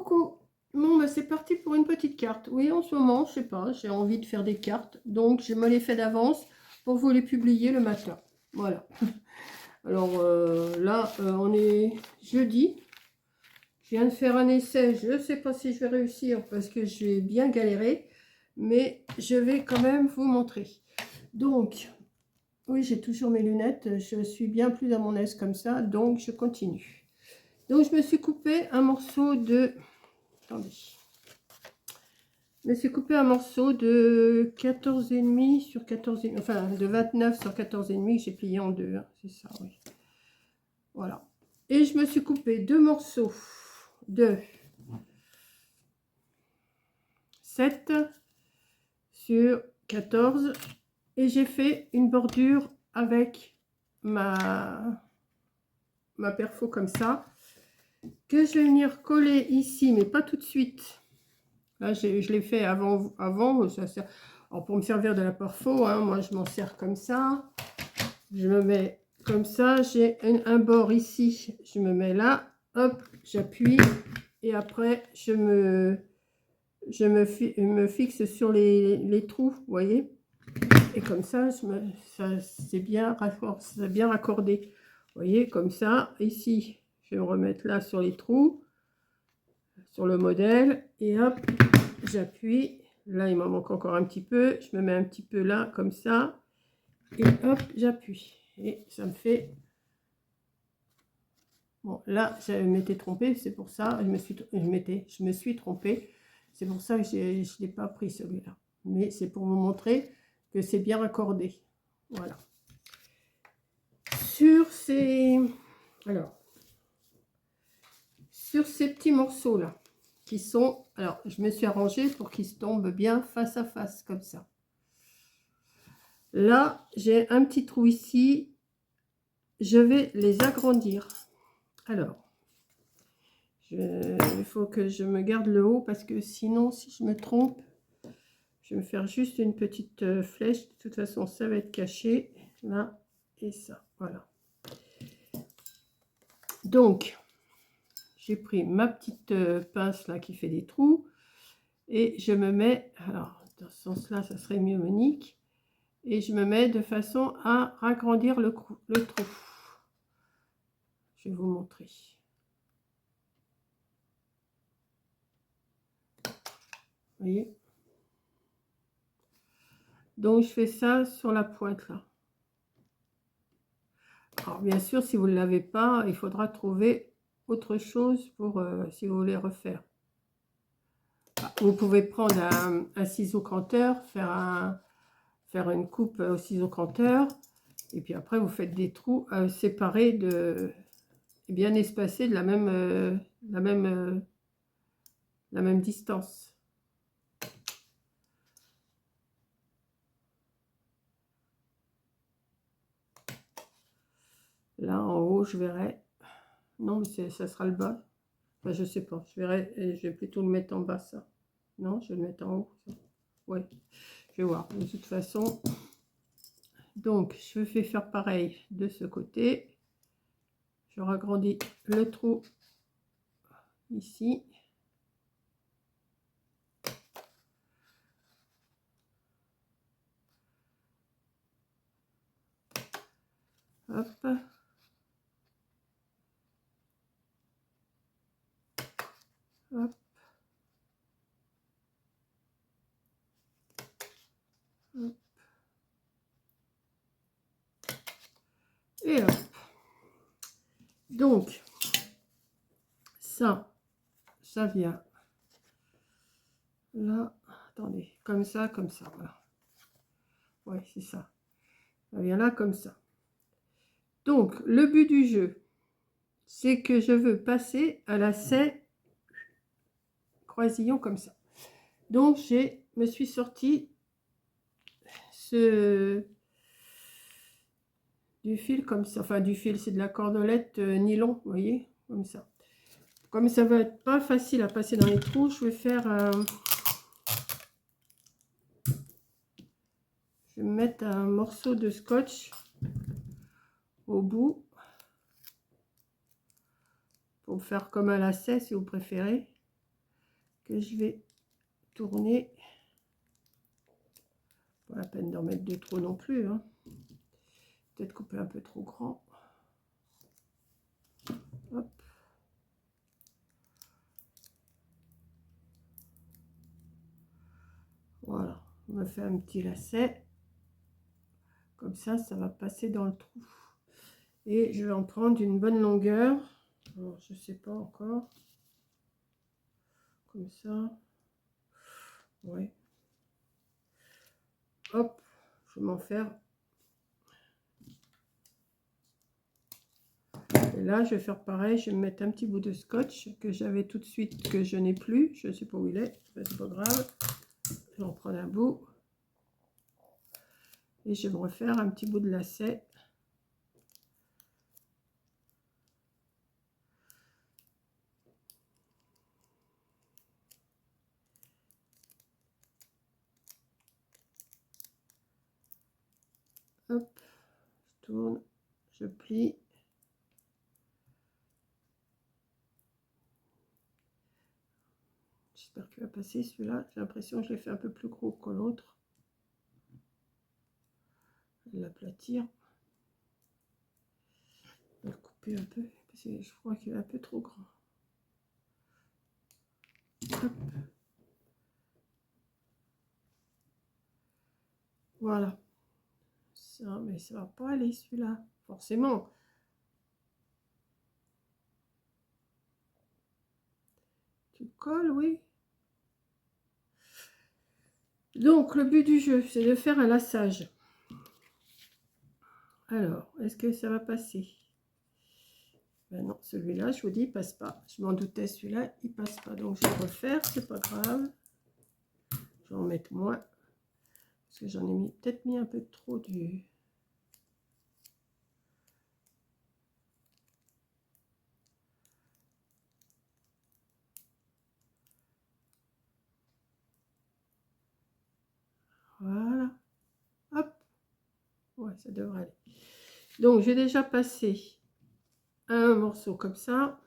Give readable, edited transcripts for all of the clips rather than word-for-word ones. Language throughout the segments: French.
Coucou. Bon, bah, c'est parti pour une petite carte. Oui, en ce moment, je sais pas, j'ai envie de faire des cartes. Donc, je me les fais d'avance pour vous les publier le matin. Voilà. Alors là, on est jeudi. Je viens de faire un essai. Je ne sais pas si je vais réussir parce que j'ai bien galéré. Mais je vais quand même vous montrer. Donc, oui, j'ai toujours mes lunettes. Je suis bien plus à mon aise comme ça. Donc, je continue. Donc, je me suis coupé un morceau de... Attendez. Je me suis coupé un morceau de 14,5 sur 14,5, enfin de 29 sur 14,5 que j'ai plié en deux, hein, c'est ça, oui. Voilà. Et je me suis coupé deux morceaux de 7 sur 14 et j'ai fait une bordure avec ma perfo comme ça, que je vais venir coller ici, mais pas tout de suite. Là, je l'ai fait avant ça sert, alors pour me servir de la perfo, hein, moi je m'en sers comme ça. Je me mets comme ça, j'ai un bord ici, je me mets là, hop, j'appuie et après je me fixe sur les trous, vous voyez. Et comme ça, c'est bien raccordé. Vous voyez, comme ça, ici, je vais me remettre là sur les trous, sur le modèle, et hop, j'appuie. Là, il m'en manque encore un petit peu. Je me mets un petit peu là, comme ça. Et hop, j'appuie. Et ça me fait... Bon, là, je m'étais trompée. C'est pour ça, je me suis trompée. C'est pour ça que je ne l'ai pas pris, celui-là. Mais c'est pour vous montrer que c'est bien raccordé. Voilà. Sur ces... Alors, sur ces petits morceaux-là, qui sont... Alors, je me suis arrangée pour qu'ils se tombent bien face à face, comme ça. Là, j'ai un petit trou ici. Je vais les agrandir. Alors, il faut que je me garde le haut parce que sinon, si je me trompe, je vais me faire juste une petite flèche. De toute façon, ça va être caché. Là et ça. Voilà. Donc, j'ai pris ma petite pince là qui fait des trous. Et je me mets... Alors, dans ce sens-là, ça serait mieux, Monique. Et je me mets de façon à agrandir le trou. Je vais vous montrer. Vous voyez? Donc, je fais ça sur la pointe là. Alors, bien sûr, si vous ne l'avez pas, il faudra trouver autre chose pour si vous voulez refaire. Vous pouvez prendre un ciseau cranteur, faire une coupe au ciseau cranteur. Et puis après, vous faites des trous séparés bien espacés de la même distance. Là, en haut, je verrai. Non, mais ça sera le bas. Enfin, je sais pas. Je verrai. Et je vais plutôt le mettre en bas, ça. Non, je vais le mettre en haut. Oui, je vais voir. De toute façon, donc, je fais faire pareil de ce côté. Je ragrandis le trou ici. Hop. Hop. Hop. Et hop. Donc, ça vient là. Attendez, comme ça, voilà. Ouais, c'est ça. Ça vient là comme ça. Donc, le but du jeu, c'est que je veux passer à la lacet croisillon comme ça. Donc, me suis sorti du fil comme ça. Enfin, du fil, c'est de la cordelette nylon, vous voyez, comme ça. Comme ça va être pas facile à passer dans les trous, je vais faire... je vais mettre un morceau de scotch au bout. Pour faire comme un lacet, si vous préférez. que je vais tourner. Pas la peine d'en mettre de trop non plus, hein. Peut-être couper un peu trop grand. Hop. Voilà, on me fait un petit lacet. Comme ça va passer dans le trou. Et je vais en prendre une bonne longueur. Alors, je sais pas encore. Comme ça. Ouais. Hop, je vais m'en faire. Et là, je vais faire pareil. Je vais me mettre un petit bout de scotch que j'avais tout de suite, que je n'ai plus. Je ne sais pas où il est. C'est pas grave. Je vais en prendre un bout. Et je vais me refaire un petit bout de lacet. Hop, je tourne, je plie. J'espère qu'il va passer celui-là. J'ai l'impression que je l'ai fait un peu plus gros que l'autre. Je vais l'aplatir. Je vais le couper un peu parce que je crois qu'il est un peu trop grand. Hop. Voilà. Ça, mais ça va pas aller celui-là, forcément. Tu colles, oui. Donc, le but du jeu, c'est de faire un laçage. Alors, est-ce que ça va passer? Ben non, celui-là, je vous dis, il passe pas. Je m'en doutais, celui-là, il passe pas. Donc, je vais refaire, c'est pas grave. Je vais en mettre moins. Parce que j'en ai mis peut-être mis un peu trop du... Voilà. Hop. Ouais, ça devrait aller. Donc, j'ai déjà passé un morceau comme ça.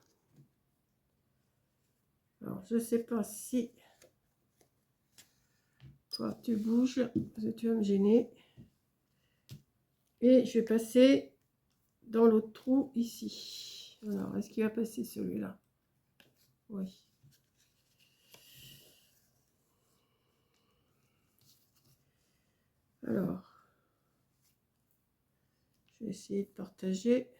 Alors, je sais pas si... Toi, tu bouges, parce que tu vas me gêner. Et je vais passer dans l'autre trou ici. Alors, est-ce qu'il va passer celui-là? Oui. Alors, je vais essayer de partager.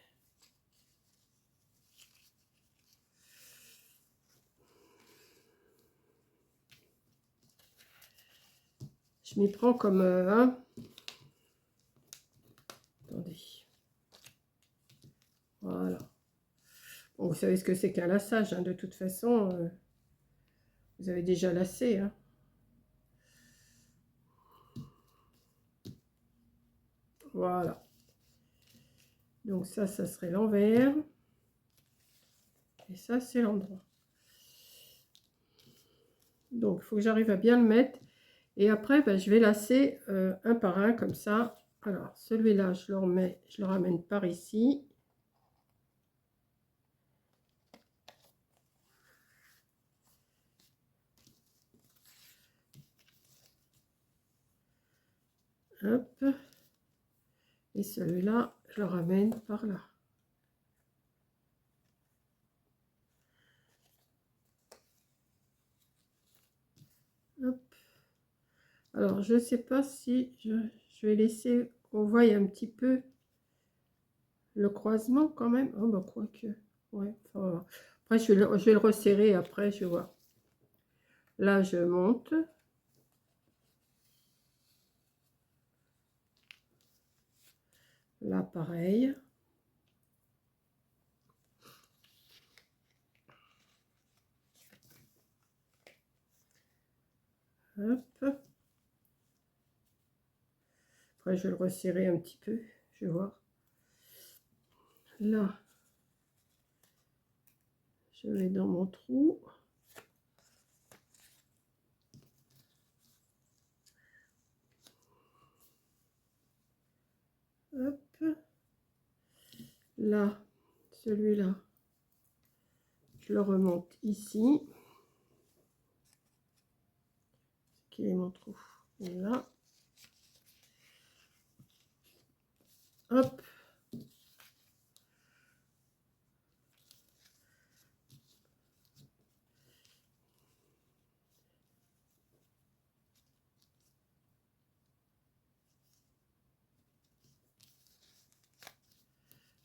Je m'y prends comme un. Attendez. Voilà. Bon, vous savez ce que c'est qu'un laçage, hein, de toute façon. Vous avez déjà lacé, hein. Voilà. Donc ça serait l'envers. Et ça, c'est l'endroit. Donc, il faut que j'arrive à bien le mettre. Et après, ben, je vais lacer un par un comme ça. Alors, celui-là, je le remets, je le ramène par ici. Hop. Et celui-là, je le ramène par là. Hop. Alors, je ne sais pas si je vais laisser qu'on voie un petit peu le croisement quand même. Oh, bah, quoique. Ouais, enfin, voilà. Après, je vais le resserrer après, je vois. Là, je monte. Là, pareil. Hop. Après, je vais le resserrer un petit peu. Je vais voir. Là, je vais dans mon trou. Hop. Là, celui-là, je le remonte ici. qu'il est mon trou. Et là. Hop.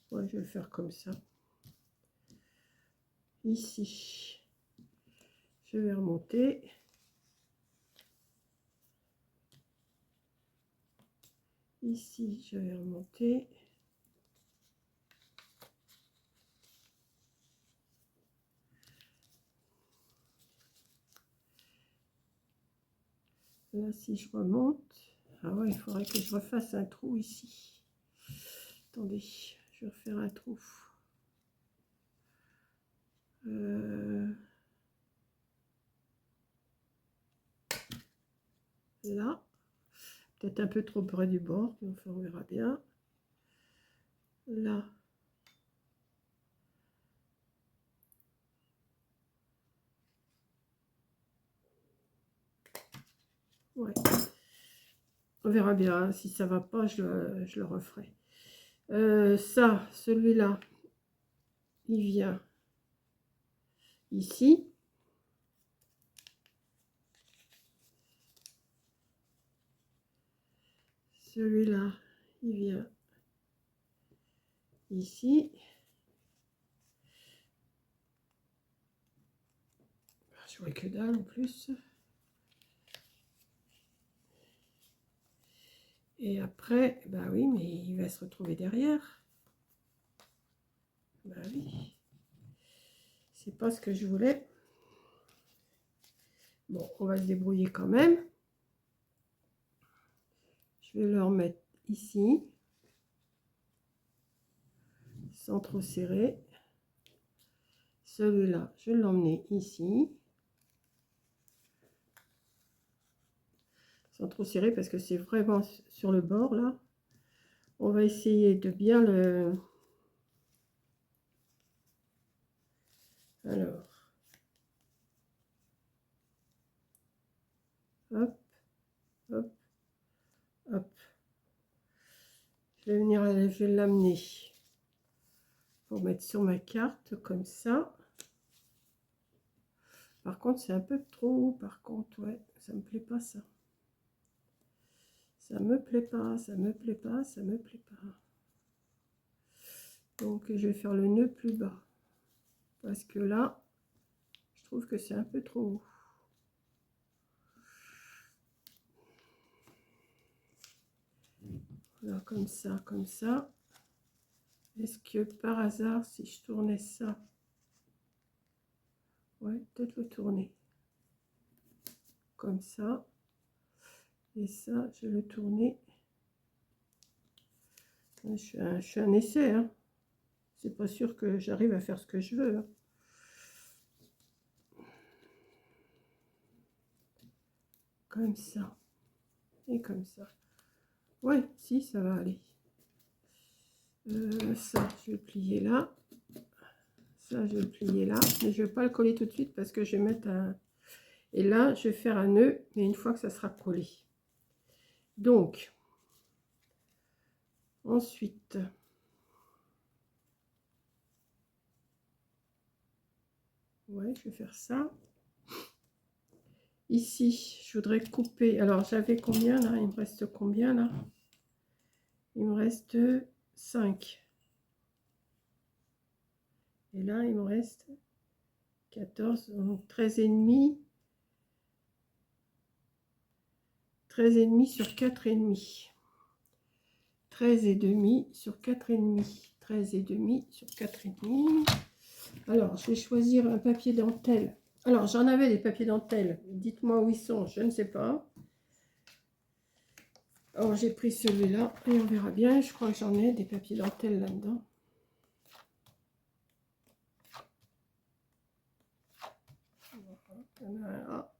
Ouais, je vais le faire comme ça. Ici, je vais remonter. Ici, je vais remonter. Là, si je remonte, ah ouais, il faudrait que je refasse un trou ici. Attendez, je vais refaire un trou. Là, peut-être un peu trop près du bord, mais enfin, on verra bien. Là. Ouais. On verra bien. Si ça va pas, je le referai. Ça, celui-là, il vient ici. Celui-là, il vient ici. Je vois que dalle en plus. Et après, bah oui, mais il va se retrouver derrière. Bah oui. C'est pas ce que je voulais. Bon, on va se débrouiller quand même. Je vais le remettre ici. Sans trop serrer. Celui-là, je vais l'emmener ici. Sans trop serrer parce que c'est vraiment sur le bord là. On va essayer de bien le... Alors. Hop, hop, hop. Je vais venir, je vais l'amener pour mettre sur ma carte comme ça. Par contre, c'est un peu trop. Par contre, ouais, ça me plaît pas ça. Ça me plaît pas, ça me plaît pas, ça me plaît pas. Donc, je vais faire le nœud plus bas. Parce que là, je trouve que c'est un peu trop haut. Voilà, comme ça, comme ça. Est-ce que par hasard, si je tournais ça, ouais, peut-être le tourner. Comme ça. Et ça, je vais le tourner. Je fais un essai, hein. C'est pas sûr que j'arrive à faire ce que je veux, hein. Comme ça. Et comme ça. Ouais, si, ça va aller. Ça, je vais plier là. Ça, je vais plier là. Mais je ne vais pas le coller tout de suite parce que je vais mettre un... Et là, je vais faire un nœud, mais une fois que ça sera collé. Donc, ensuite... Ouais, je vais faire ça. Ici, je voudrais couper... Alors, j'avais combien là? Il me reste combien là? Il me reste 5. Et là, il me reste 14, donc 13 et demi. 13 et demi sur 4 et demi. 13 et demi sur 4 et demi. 13 et demi sur 4 et demi. Alors, je vais choisir un papier dentelle. Alors, j'en avais des papiers dentelle. Dites-moi où ils sont, je ne sais pas. Alors, j'ai pris celui-là et on verra bien. Je crois que j'en ai des papiers dentelle là-dedans. Voilà.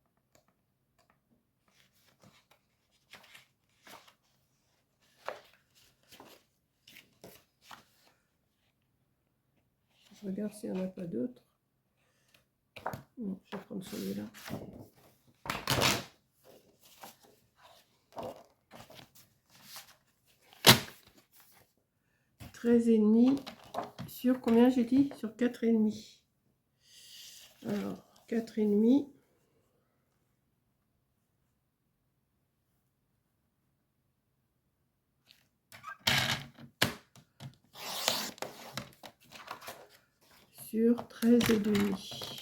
Je regarde s'il n'y en a pas d'autres. Non, je vais prendre celui-là. 13,5 sur combien j'ai dit? Sur 4,5. Alors, 4,5. Sur 13,5.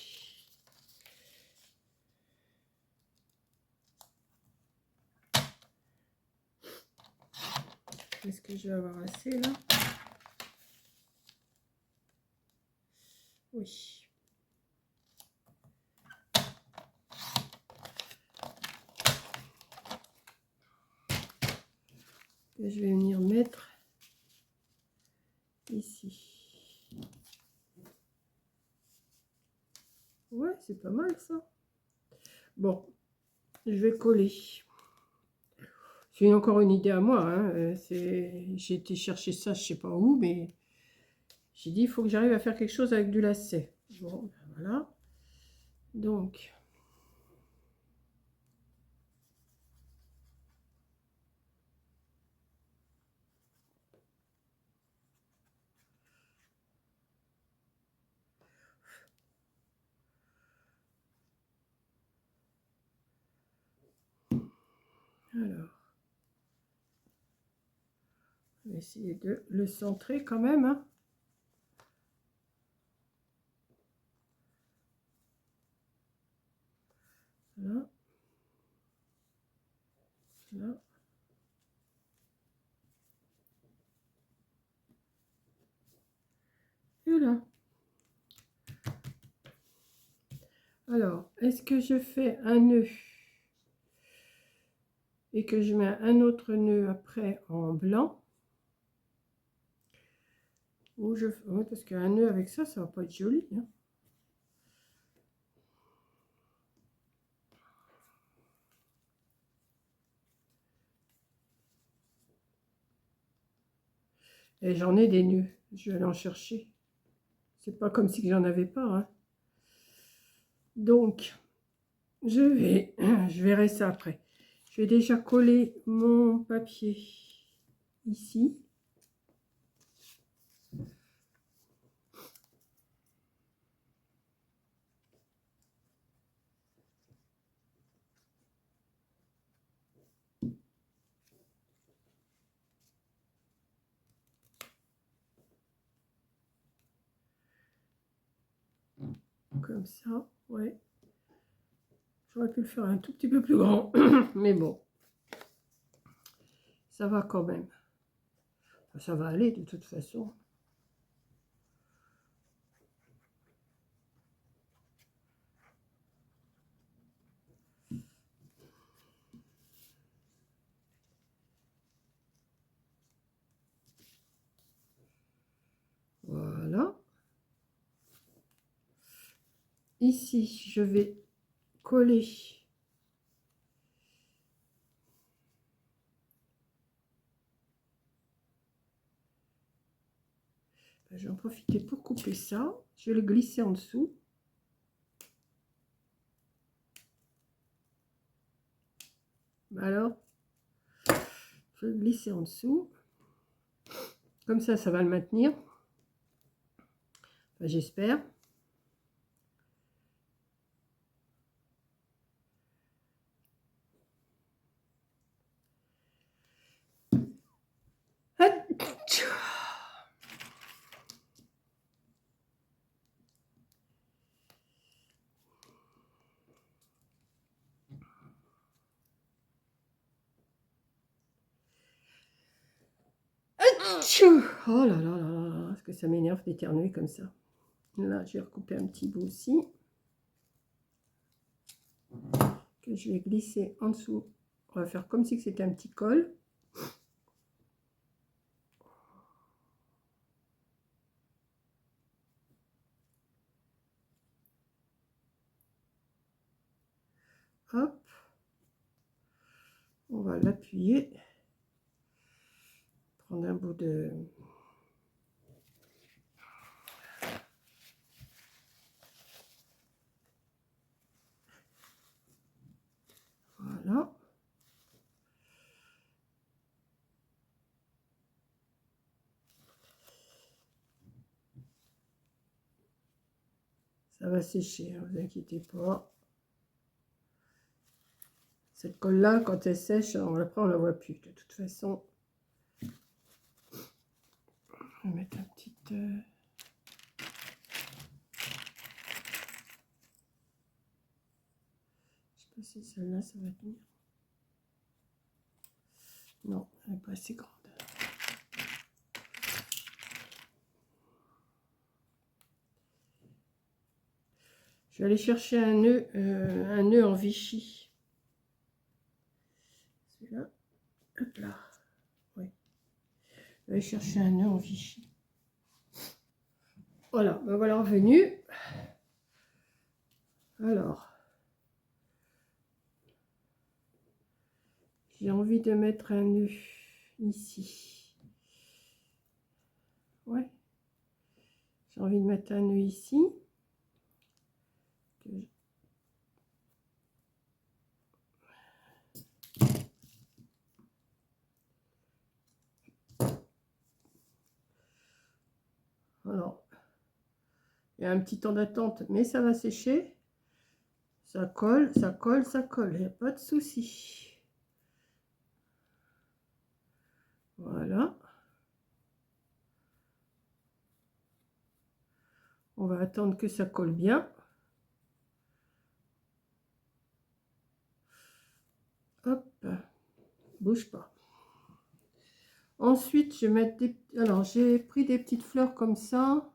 Est-ce que je vais avoir assez là? Oui. Et je vais venir mettre ici. Ouais, c'est pas mal ça. Bon, je vais coller. C'est encore une idée à moi. Hein. J'ai été chercher ça, je sais pas où, mais j'ai dit il faut que j'arrive à faire quelque chose avec du lacet. Bon, voilà. Donc, alors, on va essayer de le centrer quand même. Hein. Là. Là. Et là. Alors, est-ce que je fais un nœud et que je mets un autre nœud après en blanc? Ou je... ouais, parce qu'un nœud avec ça, ça va pas être joli. Hein. Et j'en ai des nœuds. Je vais aller en chercher. C'est pas comme si j'en avais pas. Hein. Donc, je verrai ça après. Je vais déjà coller mon papier ici. Comme ça, ouais. J'aurais pu le faire un tout petit peu plus grand, mais bon. Ça va quand même. Ça va aller de toute façon. Voilà. Ici, je vais coller. Je vais en profiter pour couper ça. Je vais le glisser en dessous. Alors, je vais le glisser en dessous. Comme ça va le maintenir. Enfin, j'espère. Oh là là là là, est-ce que ça m'énerve d'éternuer comme ça. Là, je vais recouper un petit bout aussi. Que je vais glisser en dessous. On va faire comme si c'était un petit col. Hop. On va l'appuyer. Prendre un bout de... Voilà. Ça va sécher, hein, vous inquiétez pas. Cette colle-là, quand elle sèche, après on la voit plus. De toute façon, on va mettre un petit... Je sais pas si celle-là, ça va tenir. Non, elle n'est pas assez grande. Je vais aller chercher un nœud en Vichy. Celui-là, hop là. Oui. Je vais aller chercher un nœud en Vichy. Voilà, ben voilà revenu. Alors, j'ai envie de mettre un nœud ici. Ouais. J'ai envie de mettre un nœud ici. Alors, il y a un petit temps d'attente, mais ça va sécher. Ça colle, ça colle, ça colle. Il n'y a pas de souci. Voilà. On va attendre que ça colle bien. Hop. Bouge pas. Ensuite, je vais mettre des... Alors, j'ai pris des petites fleurs comme ça.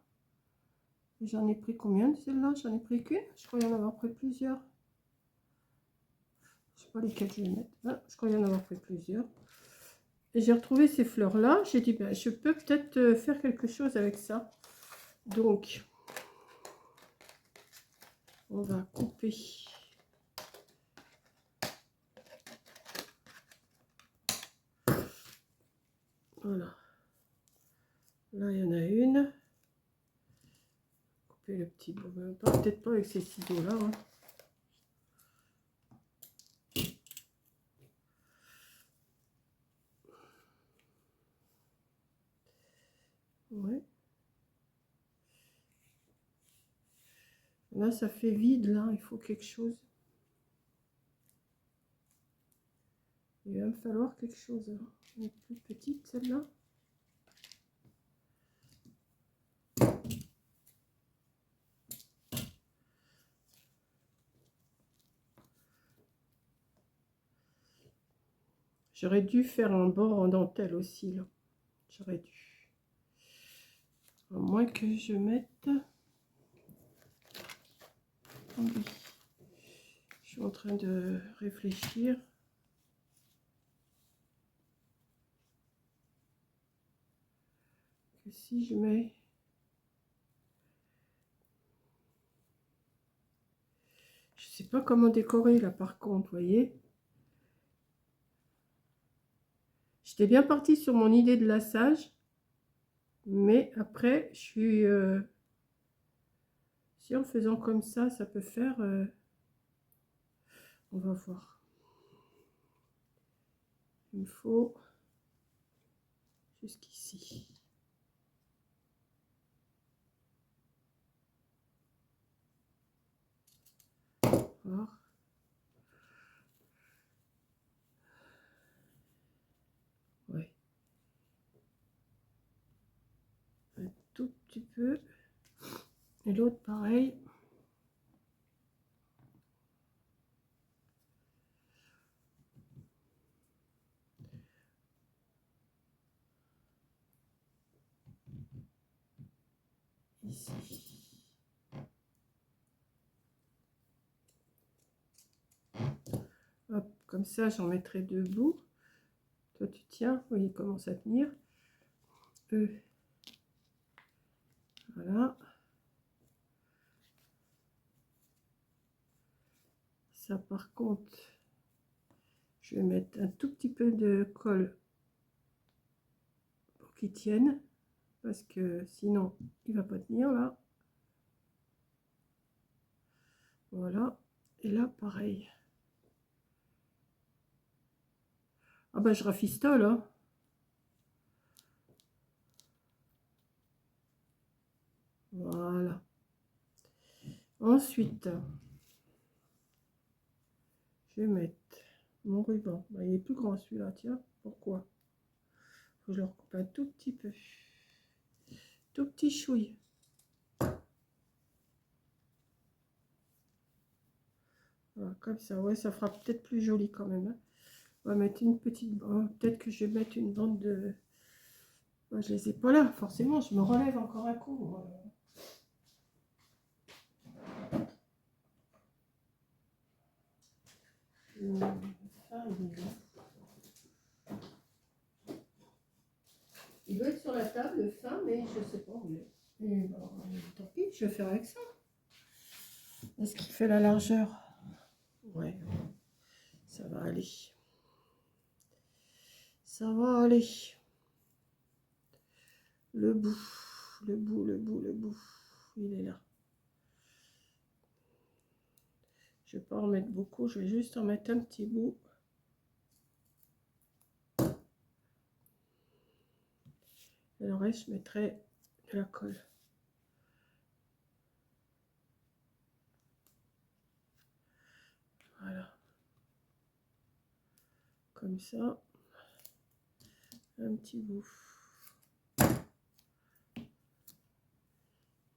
J'en ai pris combien de celles-là? J'en ai pris qu'une. Je crois y en avoir pris plusieurs. Je sais pas lesquelles je vais mettre. Ah, je crois y en avoir pris plusieurs. Et j'ai retrouvé ces fleurs-là. J'ai dit, ben, je peux peut-être faire quelque chose avec ça. Donc, on va couper. Voilà. Là, il y en a une. Couper le petit bout. Peut-être pas avec ces ciseaux-là. Hein. Ouais. Là, ça fait vide, là. Il faut quelque chose. Il va me falloir quelque chose. Hein. Elle est plus petite, celle-là. J'aurais dû faire un bord en dentelle aussi, là. J'aurais dû. À moins que je mette... Oui. Je suis en train de réfléchir. Que si je mets... Je sais pas comment décorer, là, par contre, vous voyez. J'étais bien partie sur mon idée de lassage. Mais après, je suis... si en faisant comme ça peut faire... on va voir. Il me faut jusqu'ici. Voir. Ouais. Un tout petit peu. Et l'autre pareil. Ici. Hop, comme ça j'en mettrai deux bouts. Toi tu tiens, oui, il commence à tenir. Voilà. Ça par contre, je vais mettre un tout petit peu de colle pour qu'il tienne. Parce que sinon, il va pas tenir là. Voilà. Et là, pareil. Ah bah je rafistole, hein. Voilà. Ensuite, je vais mettre mon ruban. Bah, il est plus grand celui-là, tiens. Pourquoi? Faut que je le recoupe un tout petit peu. Tout petit chouille. Voilà, comme ça, ouais, ça fera peut-être plus joli quand même. Hein. On va mettre une petite bande. Peut-être que je vais mettre une bande de... Moi, je les ai pas là, forcément, je me relève encore un coup. Il doit être sur la table, le fin, mais je sais pas où il est. Et bon, tant pis, je vais faire avec ça. Est-ce qu'il fait la largeur? Ouais, ça va aller. Ça va aller. Le bout, le bout, le bout, le bout. Il est là. Je ne vais pas en mettre beaucoup, je vais juste en mettre un petit bout. Et le reste, je mettrai de la colle. Voilà. Comme ça. Un petit bout.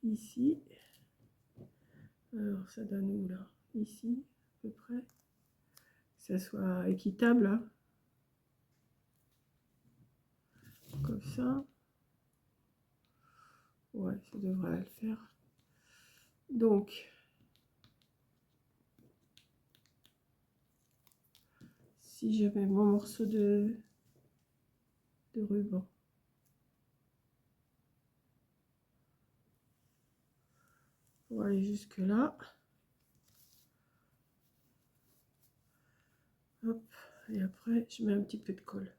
Ici. Alors, ça donne où là? Ici, à peu près. Que ça soit équitable. Hein. Comme ça. Ouais, ça devrait le faire. Donc, si je mets mon morceau de ruban. On va aller jusque là. Hop, et après, je mets un petit peu de colle.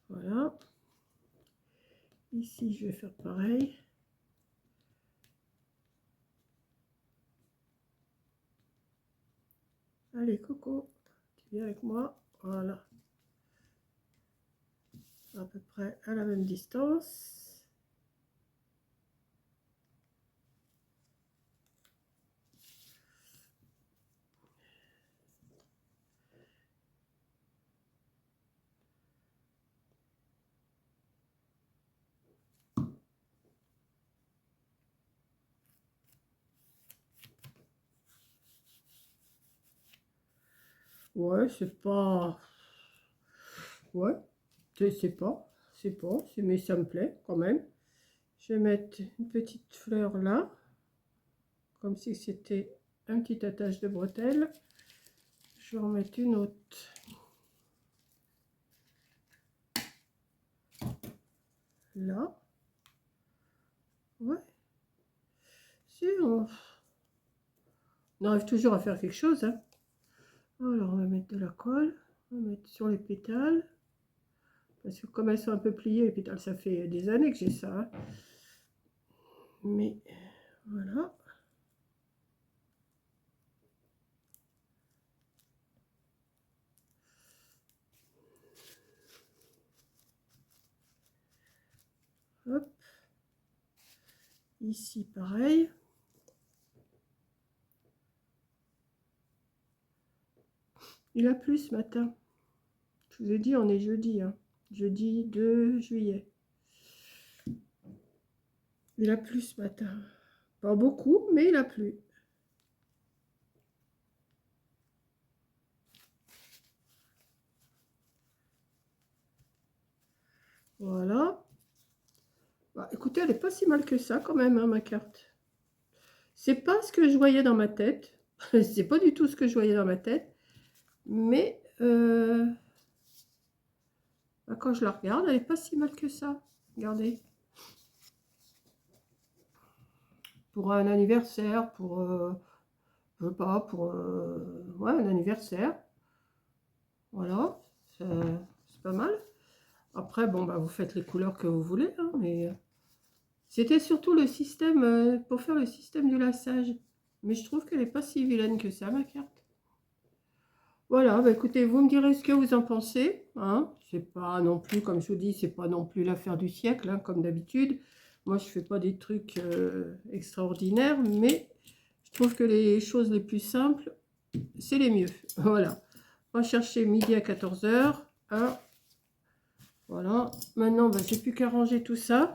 Voilà. Ici, je vais faire pareil. Allez, Coco, tu viens avec moi. Voilà. À peu près à la même distance. Ouais, c'est pas... Ouais, c'est pas, mais ça me plaît quand même. Je vais mettre une petite fleur là, comme si c'était un petit attache de bretelles. Je vais en mettre une autre. Là. Ouais. Si on arrive toujours à faire quelque chose. Hein. Alors, on va mettre de la colle. On va mettre sur les pétales. Parce que comme elles sont un peu pliées, les pétales, ça fait des années que j'ai ça. Hein. Mais voilà. Hop. Ici, pareil. Il a plu ce matin. Je vous ai dit, on est jeudi. Hein. Jeudi 2 juillet. Il a plu ce matin. Pas beaucoup, mais il a plu. Voilà. Bah, écoutez, elle n'est pas si mal que ça quand même, hein, ma carte. C'est pas ce que je voyais dans ma tête. C'est pas du tout ce que je voyais dans ma tête. Mais bah, quand je la regarde, elle n'est pas si mal que ça. Regardez. Pour un anniversaire, pour... je veux pas, pour... ouais, un anniversaire. Voilà. C'est pas mal. Après, bon, bah, vous faites les couleurs que vous voulez. Hein, mais c'était surtout le système, pour faire le système du laçage. Mais je trouve qu'elle n'est pas si vilaine que ça, ma carte. Voilà, bah écoutez, vous me direz ce que vous en pensez. Hein. C'est pas non plus, comme je vous dis, c'est pas non plus l'affaire du siècle, hein, comme d'habitude. Moi, je fais pas des trucs extraordinaires, mais je trouve que les choses les plus simples, c'est les mieux. Voilà. On va chercher midi à 14 h. Hein. Voilà. Maintenant, bah, j'ai plus qu'à ranger tout ça.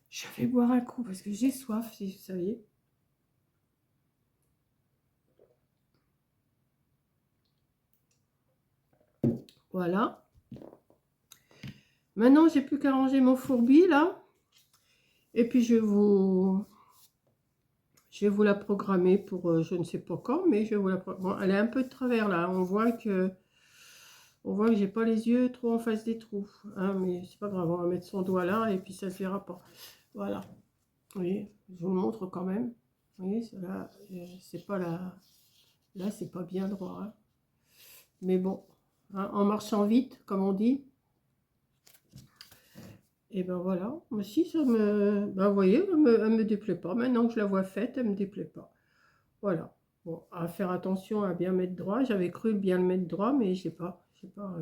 Je vais boire un coup parce que j'ai soif, si vous saviez. Voilà. Maintenant, j'ai plus qu'à ranger mon fourbi, là. Et puis, je vais vous la programmer pour je ne sais pas quand, mais je vais vous la programmer. Bon, elle est un peu de travers, là. On voit que j'ai pas les yeux trop en face des trous. Hein, mais c'est pas grave, on va mettre son doigt là et puis ça se verra pas. Voilà. Vous voyez, je vous le montre quand même. Vous voyez, là, c'est pas là. Là, c'est pas bien droit. Hein. Mais bon, hein, en marchant vite, comme on dit. Et ben voilà. Moi aussi, ça me. Ben, vous voyez, elle me déplaît pas. Maintenant que je la vois faite, elle me déplaît pas. Voilà. Bon, à faire attention à bien mettre droit. J'avais cru bien le mettre droit, mais je sais pas. Je sais pas.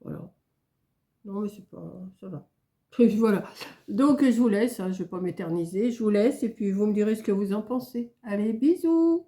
Voilà. Non, mais c'est pas. Ça va. Voilà. Donc, je vous laisse. Hein, je vais pas m'éterniser. Je vous laisse et puis vous me direz ce que vous en pensez. Allez, bisous!